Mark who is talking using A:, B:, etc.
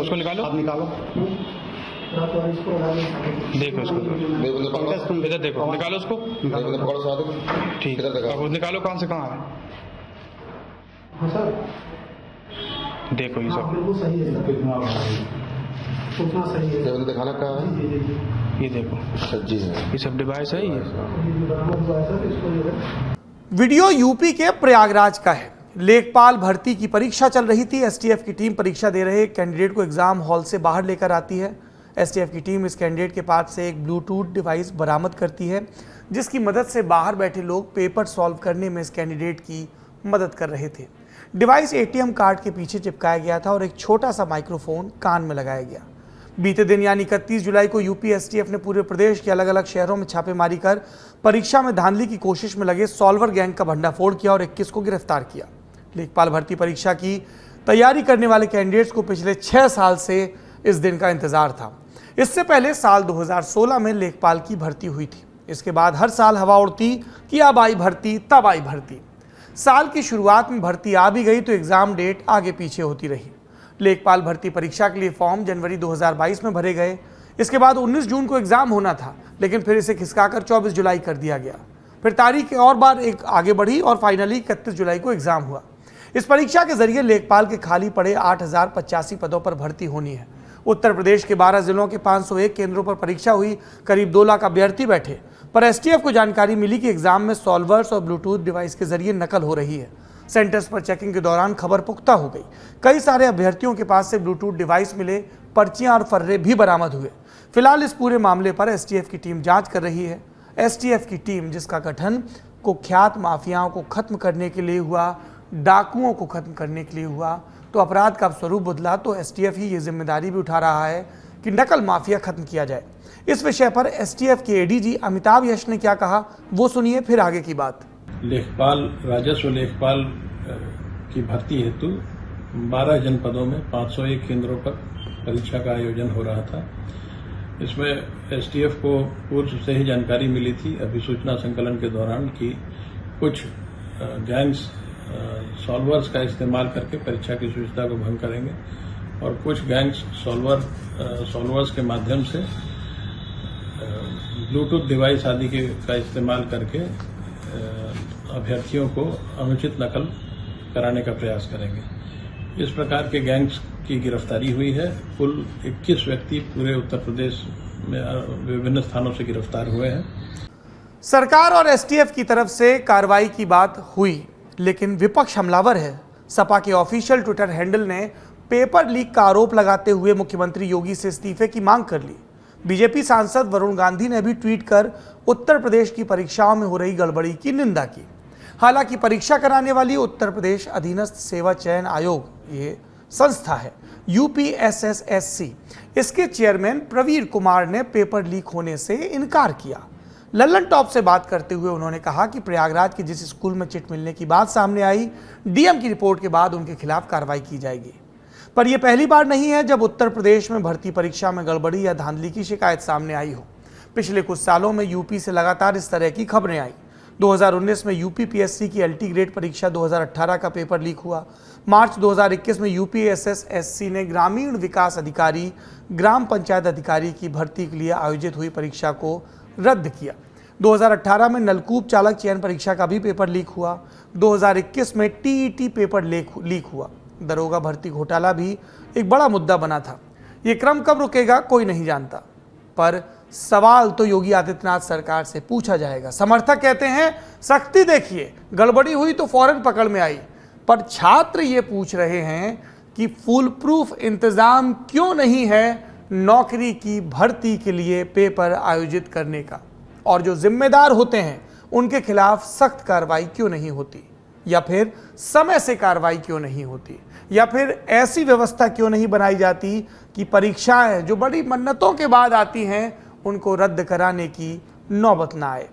A: उसको निकालो।
B: आप निकालो।
A: देखो उसको, इधर देखो, निकालो उसको। ठीक है, अब निकालो कहाँ से कहाँ है। देखो ये सब
B: बिल्कुल सही है सोचना सही है। दिखाना क्या है,
A: ये देखो
B: सज्जी है,
A: ये सब डिवाइस है। ये
C: वीडियो यूपी के प्रयागराज का है। लेखपाल भर्ती की परीक्षा चल रही थी। एसटीएफ की टीम परीक्षा दे रहे कैंडिडेट को एग्जाम हॉल से बाहर लेकर आती है। एसटीएफ की टीम इस कैंडिडेट के पास से एक ब्लूटूथ डिवाइस बरामद करती है, जिसकी मदद से बाहर बैठे लोग पेपर सॉल्व करने में इस कैंडिडेट की मदद कर रहे थे। डिवाइस एटीएम कार्ड के पीछे चिपकाया गया था और एक छोटा सा माइक्रोफोन कान में लगाया गया। बीते दिन यानी 31 जुलाई को यूपी एसटीएफ ने पूरे प्रदेश के अलग अलग शहरों में छापेमारी कर परीक्षा में धांधली की कोशिश में लगे सॉल्वर गैंग का भंडाफोड़ किया और 21 को गिरफ्तार किया। लेखपाल भर्ती परीक्षा की तैयारी करने वाले कैंडिडेट्स को पिछले 6 साल से इस दिन का इंतजार था। इससे पहले साल 2016 में लेखपाल की भर्ती हुई थी। इसके बाद हर साल हवा उड़ती कि अब आई भर्ती, तब आई भर्ती। साल की शुरुआत में भर्ती आ भी गई तो एग्जाम डेट आगे पीछे होती रही। लेखपाल भर्ती परीक्षा के लिए फॉर्म जनवरी 2022 में भरे गए। इसके बाद 19 जून को एग्जाम होना था, लेकिन फिर इसे खिसकाकर 24 जुलाई कर दिया गया। फिर तारीख और बार एक आगे बढ़ी और फाइनली 31 जुलाई को एग्जाम हुआ। इस परीक्षा के जरिए लेखपाल के खाली पड़े 8085 पदों पर भर्ती होनी है। उत्तर प्रदेश के 12 जिलों के 501 केंद्रों पर परीक्षा हुई। करीब 2 लाख अभ्यर्थी बैठे, पर एसटीएफ को जानकारी मिली कि एग्जाम में सॉल्वर्स और ब्लूटूथ डिवाइस के जरिए नकल हो रही है। सेंटर्स पर चेकिंग के दौरान खबर पुख्ता हो गई। कई सारे अभ्यर्थियों के पास से ब्लूटूथ डिवाइस मिले, पर्चियां और फर्रे भी बरामद हुए। फिलहाल इस पूरे मामले पर एसटीएफ की टीम जांच कर रही है। एसटीएफ की टीम, जिसका गठन कुख्यात माफियाओं को खत्म करने के लिए हुआ, डाकुओं को खत्म करने के लिए हुआ, तो अपराध का स्वरूप बदला तो एसटीएफ ही ये जिम्मेदारी भी उठा रहा है कि नकल माफिया खत्म किया जाए। इस विषय पर एसटीएफ के एडीजी अमिताभ यश ने क्या कहा, वो सुनिए, फिर आगे की बात।
D: लेखपाल, राजस्व लेखपाल की भर्ती हेतु 12 जनपदों में 501 केंद्रों पर परीक्षा का आयोजन हो रहा था। इसमें एसटीएफ को पूर्व से ही जानकारी मिली थी अभिसूचना संकलन के दौरान कि कुछ गैंग्स सॉल्वर्स का इस्तेमाल करके परीक्षा की शुचिता को भंग करेंगे और कुछ गैंग्स सॉल्वर्स के माध्यम से ब्लूटूथ डिवाइस आदि का इस्तेमाल करके अभ्यर्थियों को अनुचित नकल कराने का प्रयास करेंगे। इस प्रकार के गैंग्स की गिरफ्तारी हुई है। कुल 21 व्यक्ति पूरे उत्तर प्रदेश में विभिन्न स्थानों से गिरफ्तार हुए हैं।
C: सरकार और एसटीएफ की तरफ से कार्रवाई की बात हुई, लेकिन विपक्ष हमलावर है। सपा के ऑफिशियल ट्विटर हैंडल ने पेपर लीक का आरोप लगाते हुए मुख्यमंत्री योगी से इस्तीफे की मांग कर ली। बीजेपी सांसद वरुण गांधी ने भी ट्वीट कर उत्तर प्रदेश की परीक्षाओं में हो रही गड़बड़ी की निंदा की। हालांकि परीक्षा कराने वाली उत्तर प्रदेश अधीनस्थ सेवा चयन आयोग, ये संस्था है यूपीएसएसएससी, इसके चेयरमैन प्रवीर कुमार ने पेपर लीक होने से इनकार किया। लल्लन टॉप से बात करते हुए उन्होंने कहा कि प्रयागराज के जिस स्कूल में चिट मिलने की बात सामने आई, डीएम की रिपोर्ट के बाद उनके खिलाफ कार्रवाई की जाएगी। पर यह पहली बार नहीं है जब उत्तर प्रदेश में भर्ती परीक्षा में गड़बड़ी या धांधली की शिकायत सामने आई हो। पिछले कुछ सालों में यूपी से लगातार इस तरह की खबरें आई। 2019 में यूपी पीएससी की एलटी ग्रेड परीक्षा 2018 का पेपर लीक हुआ। मार्च 2021 में यूपीएसएसएससी ने ग्रामीण विकास अधिकारी, ग्राम पंचायत अधिकारी की भर्ती के लिए आयोजित हुई परीक्षा को रद्द किया। 2018 में नलकूप चालक चयन परीक्षा का भी पेपर लीक हुआ। 2021 में टीईटी पेपर लीक हुआ। दरोगा भर्ती घोटाला भी एक बड़ा मुद्दा बना था। ये क्रम कब रुकेगा कोई नहीं जानता, पर सवाल तो योगी आदित्यनाथ सरकार से पूछा जाएगा। समर्थक कहते हैं सख्ती देखिए, गड़बड़ी हुई तो फौरन पकड़ में आई, पर छात्र ये पूछ रहे हैं कि फुल प्रूफ इंतजाम क्यों नहीं है नौकरी की भर्ती के लिए पेपर आयोजित करने का, और जो जिम्मेदार होते हैं उनके खिलाफ सख्त कार्रवाई क्यों नहीं होती, या फिर समय से कार्रवाई क्यों नहीं होती, या फिर ऐसी व्यवस्था क्यों नहीं बनाई जाती कि परीक्षाएं जो बड़ी मन्नतों के बाद आती हैं उनको रद्द कराने की नौबत ना आए।